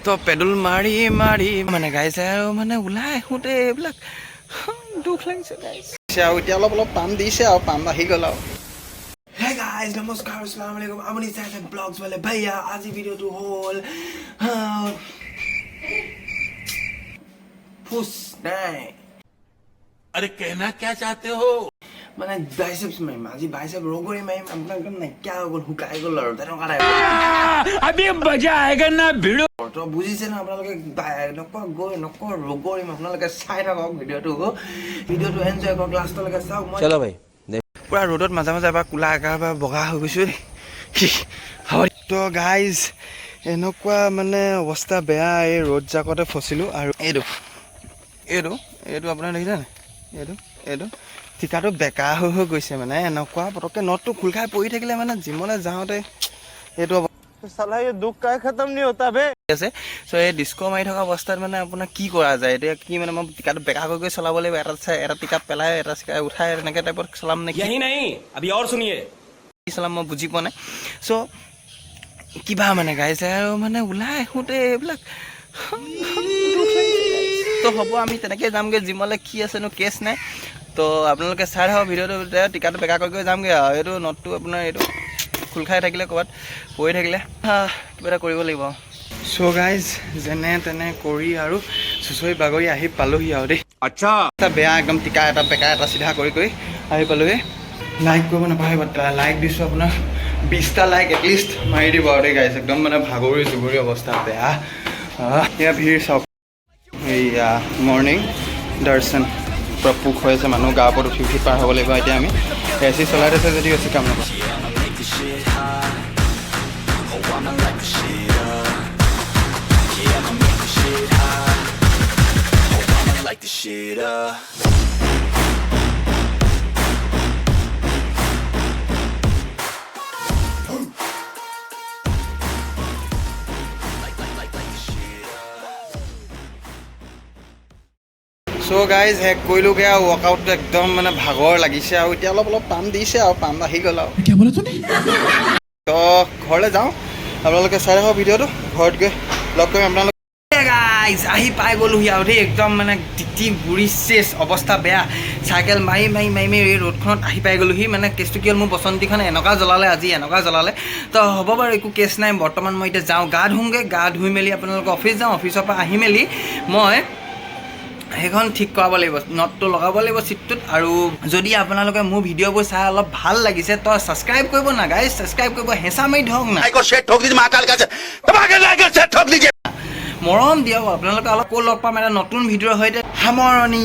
তো পেডল মাৰি মাৰি মানে গাইছে আৰু মানে ওলাই আহোঁতে এইবিলাক দুখ লাগিছে গাইছে আৰু এতিয়া অলপ অলপ পাম দিছে আৰু পাম আহি গ'ল আৰু Hey guys, namaskar, assalamualaikum. Abani saya vlogs wale bhaiya. आज वीडियो तो होल फुस नहीं. अरे कहना क्या चाहते हो? मैंने biceps में आज bicep रोगोरी में अपना एकदम नहीं क्या होगल हुकाई गोल लड़ तेरे को कराए. अभी मजा आएगा ना भिड़ो. तो बुझी से ना अपना लोग नको रोगोरी में अपना लोग साइड का वीडियो तो एंजॉय करो क्लास तो लगा साउ. चलो भाई. পুৰা ৰ'দত মাজে মাজে এবাৰ কোলা একেবাৰে বগা হৈ গৈছোঁ তো গাইজ এনেকুৱা মানে অৱস্থা বেয়া এই ৰ'দ জাকতে ফচিলোঁ আৰু এইটো আপোনাৰ দেখিছে নাই এইটো ঠিকাটো বেকা হৈ গৈছে মানে এনেকুৱা পটককৈ নটটো খোল খাই পৰি থাকিলে মানে জিমলৈ যাওঁতে এইটো साला ये दुख का खत्म नहीं होता बे আছে সো এই ডিস্কো মাৰি থকা অৱস্থাত মানে আপোনাৰ কি কৰা যায় এতিয়া কি মানে মই টিকাটো বেকা হৈ চলাব লাগিব এটা টিকা পেলাই এটা চিকা উঠাই এনেকৈ টাইপত চলাম নেকি यही नहीं अभी और सुनिए কি চলাম মই বুজি পোৱা নাই চ' কিবা মানে গাইছে আৰু মানে ওলাই আহোঁতে এইবিলাক তো হ'ব আমি তেনেকৈ যামগৈ জিমলৈ কি আছেনো কেছ নাই তো আপোনালোকে চাই থাকক ভিডিঅ'টো টিকাটো বেকা কৰি যামগৈ আৰু এইটো নটটো আপোনাৰ এইটো খোল খাই থাকিলে ক'ৰবাত পৰি থাকিলে কিবা এটা কৰিব লাগিব চ' গাইজ যেনে তেনে কৰি আৰু চুচৰি বাগৰি আহি পালোহি আৰু দেই अच्छा এটা বেয়া একদম টিকা এটা বেকা এটা চিধা কৰি আহি পালোহি লাইক কৰিব নাপাহৰিব লাইক দিছোঁ আপোনাৰ 20টা লাইক এটলিষ্ট মাৰি দিব আৰু দেই গাইজ একদম মানে ভাগৰি জুগৰি অৱস্থা বেয়া এয়া ভিৰ চাওক এইয়া মৰ্ণিং দৰ্শন প্ৰপুক হৈ আছে মানুহ গা ওপৰত উঠি পাৰ হ'ব লাগিব এতিয়া আমি এ চি চলাই আছে যদি বেছি কাম নকৰোঁ Shit up. So guys, হেক কৰিলোগে আৰু ৱৰ্কআউটটো একদম মানে ভাগৰ লাগিছে আৰু এতিয়া অলপ পাম দিছে আৰু পাম আহি গ'ল আৰু তো ঘৰলৈ যাওঁ আপোনালোকে চাই থাকক ভিডিঅ'টো ঘৰত গৈ লগ কৰিম আপোনালোক গাইজ আহি পাই গ'লোহি আৰু দেই একদম মানে তিতি বুঢ়ী চেচ অৱস্থা বেয়া চাইকেল মাৰি এই ৰ'দখনত আহি পাই গ'লোহি মানে কেছটো কি হ'ল মোৰ বসন্তিখন এনেকুৱা জ্বলালে তো হ'ব বাৰু একো কেছ নাই বৰ্তমান মই এতিয়া যাওঁ গা ধুই মেলি আপোনালোকৰ অফিচ যাওঁ অফিচৰ পৰা আহি মেলি মই সেইখন ঠিক কৰাব লাগিব নটটো লগাব লাগিব চিটটোত আৰু যদি আপোনালোকে মোৰ ভিডিঅ'বোৰ চাই অলপ ভাল লাগিছে তো ছাবস্ক্ৰাইব কৰিব না গাইজ ছাবস্ক্ৰাইব কৰিব হেঁচা মাৰি ধৰক না মৰম দিয়ক আপোনালোকে অলপ লগ পাম এটা নতুন ভিডিঅ'ৰ সৈতে সামৰণি